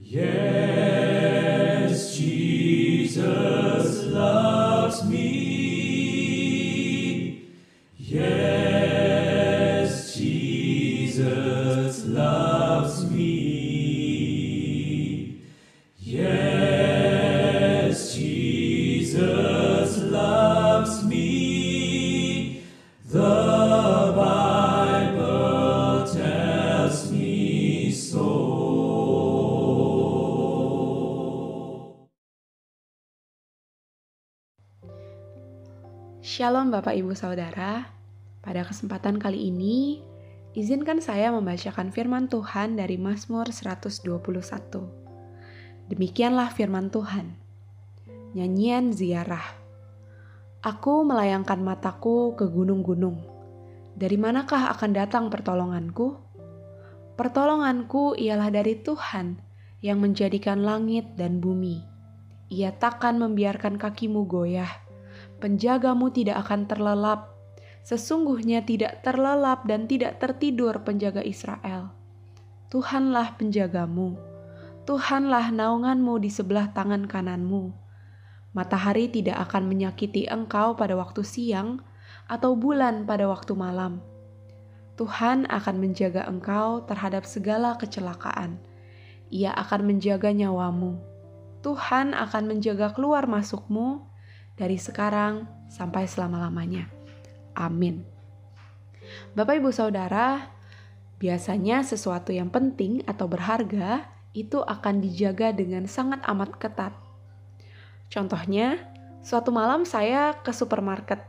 Yes, Jesus loves me. Yes, Jesus loves me. Yes, Jesus loves me. The Bible tells me so. Shalom Bapak Ibu Saudara, pada kesempatan kali ini, izinkan saya membacakan firman Tuhan dari Mazmur 121. Demikianlah firman Tuhan. Nyanyian ziarah. Aku melayangkan mataku ke gunung-gunung. Dari manakah akan datang pertolonganku? Pertolonganku ialah dari Tuhan yang menjadikan langit dan bumi. Ia takkan membiarkan kakimu goyah. Penjagamu tidak akan terlelap. Sesungguhnya tidak terlelap dan tidak tertidur penjaga Israel. Tuhanlah penjagamu. Tuhanlah naunganmu di sebelah tangan kananmu. Matahari tidak akan menyakiti engkau pada waktu siang atau bulan pada waktu malam. Tuhan akan menjaga engkau terhadap segala kecelakaan. Ia akan menjaga nyawamu. Tuhan akan menjaga keluar masukmu dari sekarang sampai selama-lamanya. Amin. Bapak Ibu Saudara, biasanya sesuatu yang penting atau berharga itu akan dijaga dengan sangat amat ketat. Contohnya, suatu malam saya ke supermarket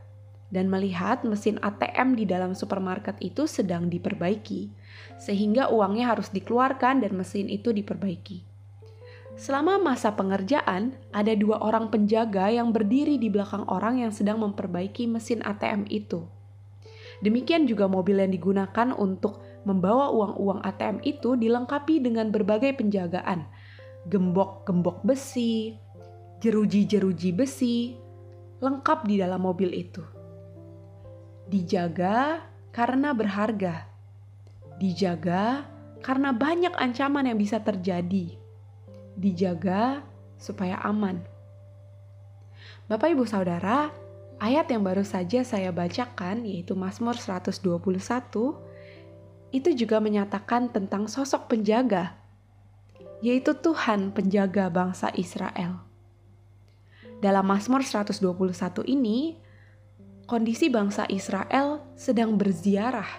dan melihat mesin ATM di dalam supermarket itu sedang diperbaiki, sehingga uangnya harus dikeluarkan dan mesin itu diperbaiki. Selama masa pengerjaan, ada 2 orang penjaga yang berdiri di belakang orang yang sedang memperbaiki mesin ATM itu. Demikian juga mobil yang digunakan untuk membawa uang-uang ATM itu dilengkapi dengan berbagai penjagaan. Gembok-gembok besi, jeruji-jeruji besi, lengkap di dalam mobil itu. Dijaga karena berharga. Dijaga karena banyak ancaman yang bisa terjadi. Dijaga supaya aman. Bapak Ibu Saudara, ayat yang baru saja saya bacakan yaitu Mazmur 121 itu juga menyatakan tentang sosok penjaga, yaitu Tuhan penjaga bangsa Israel. Dalam Mazmur 121 ini, kondisi bangsa Israel sedang berziarah.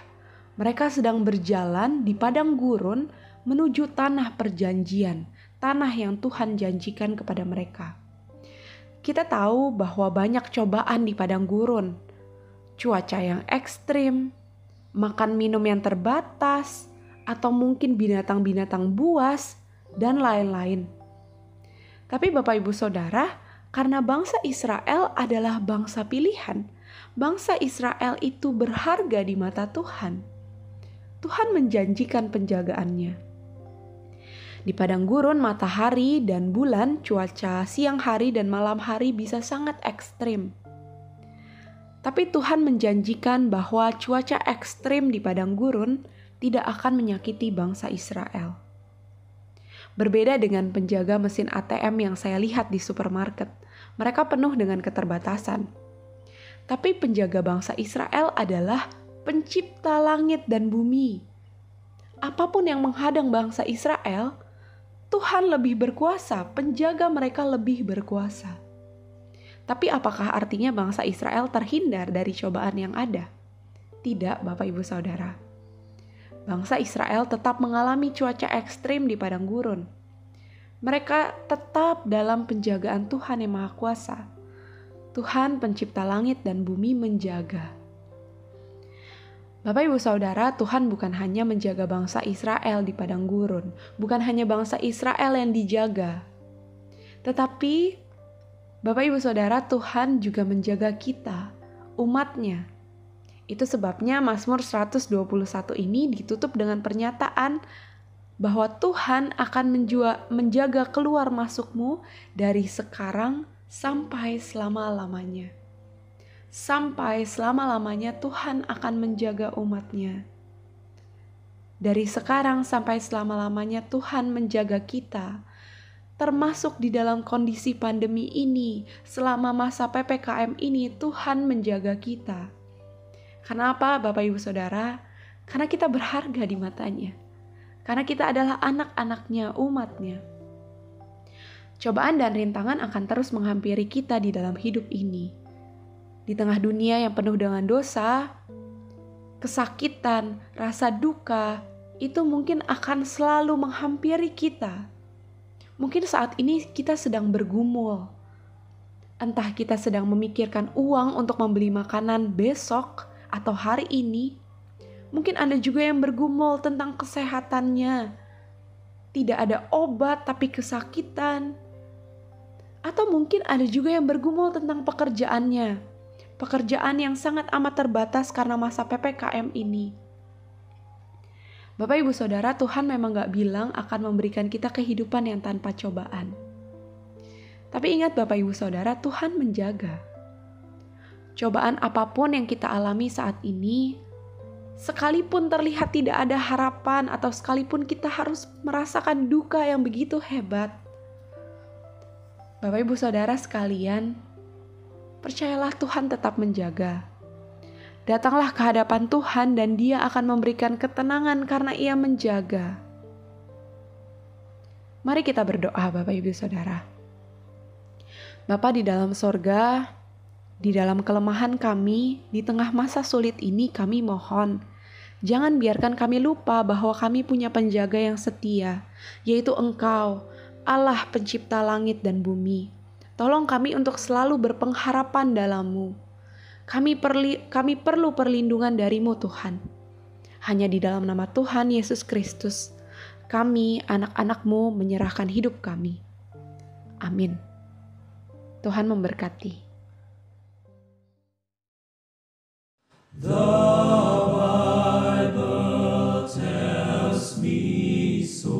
Mereka sedang berjalan di padang gurun menuju tanah perjanjian, tanah yang Tuhan janjikan kepada mereka. Kita tahu bahwa banyak cobaan di padang gurun, cuaca yang ekstrim, makan minum yang terbatas, atau mungkin binatang-binatang buas, dan lain-lain. Tapi Bapak Ibu Saudara, karena bangsa Israel adalah bangsa pilihan, bangsa Israel itu berharga di mata Tuhan. Tuhan menjanjikan penjagaannya. Di padang gurun, matahari dan bulan, cuaca siang hari dan malam hari bisa sangat ekstrim. Tapi Tuhan menjanjikan bahwa cuaca ekstrim di padang gurun tidak akan menyakiti bangsa Israel. Berbeda dengan penjaga mesin ATM yang saya lihat di supermarket, mereka penuh dengan keterbatasan. Tapi penjaga bangsa Israel adalah pencipta langit dan bumi. Apapun yang menghadang bangsa Israel, Tuhan lebih berkuasa, penjaga mereka lebih berkuasa. Tapi apakah artinya bangsa Israel terhindar dari cobaan yang ada? Tidak, Bapak Ibu Saudara. Bangsa Israel tetap mengalami cuaca ekstrim di padang gurun. Mereka tetap dalam penjagaan Tuhan yang Maha Kuasa. Tuhan pencipta langit dan bumi menjaga. Bapak Ibu Saudara, Tuhan bukan hanya menjaga bangsa Israel di padang gurun, bukan hanya bangsa Israel yang dijaga. Tetapi Bapak Ibu Saudara, Tuhan juga menjaga kita, umat-Nya. Itu sebabnya Mazmur 121 ini ditutup dengan pernyataan bahwa Tuhan akan menjaga keluar masukmu dari sekarang sampai selama-lamanya. Sampai selama-lamanya Tuhan akan menjaga umat-Nya. Dari sekarang sampai selama-lamanya Tuhan menjaga kita, termasuk di dalam kondisi pandemi ini, selama masa PPKM ini, Tuhan menjaga kita. Kenapa, Bapak Ibu Saudara? Karena kita berharga di matanya. Karena kita adalah anak-anaknya, umatnya. Cobaan dan rintangan akan terus menghampiri kita di dalam hidup ini. Di tengah dunia yang penuh dengan dosa, kesakitan, rasa duka, itu mungkin akan selalu menghampiri kita. Mungkin saat ini kita sedang bergumul. Entah kita sedang memikirkan uang untuk membeli makanan besok atau hari ini. Mungkin Anda juga yang bergumul tentang kesehatannya. Tidak ada obat tapi kesakitan. Atau mungkin ada juga yang bergumul tentang pekerjaannya. Pekerjaan yang sangat amat terbatas karena masa PPKM ini. Bapak Ibu Saudara, Tuhan memang gak bilang akan memberikan kita kehidupan yang tanpa cobaan. Tapi ingat Bapak Ibu Saudara, Tuhan menjaga. Cobaan apapun yang kita alami saat ini, sekalipun terlihat tidak ada harapan atau sekalipun kita harus merasakan duka yang begitu hebat, Bapak Ibu Saudara sekalian, percayalah Tuhan tetap menjaga. Datanglah ke hadapan Tuhan dan Dia akan memberikan ketenangan karena Ia menjaga. Mari kita berdoa Bapak Ibu Saudara. Bapa di dalam sorga, di dalam kelemahan kami, di tengah masa sulit ini kami mohon, jangan biarkan kami lupa bahwa kami punya penjaga yang setia, yaitu Engkau, Allah pencipta langit dan bumi. Tolong kami untuk selalu berpengharapan dalam-Mu. Kami perlu perlindungan dari-Mu Tuhan. Hanya di dalam nama Tuhan Yesus Kristus, kami anak-anak-Mu menyerahkan hidup kami. Amin. Tuhan memberkati. The Bible tells me so.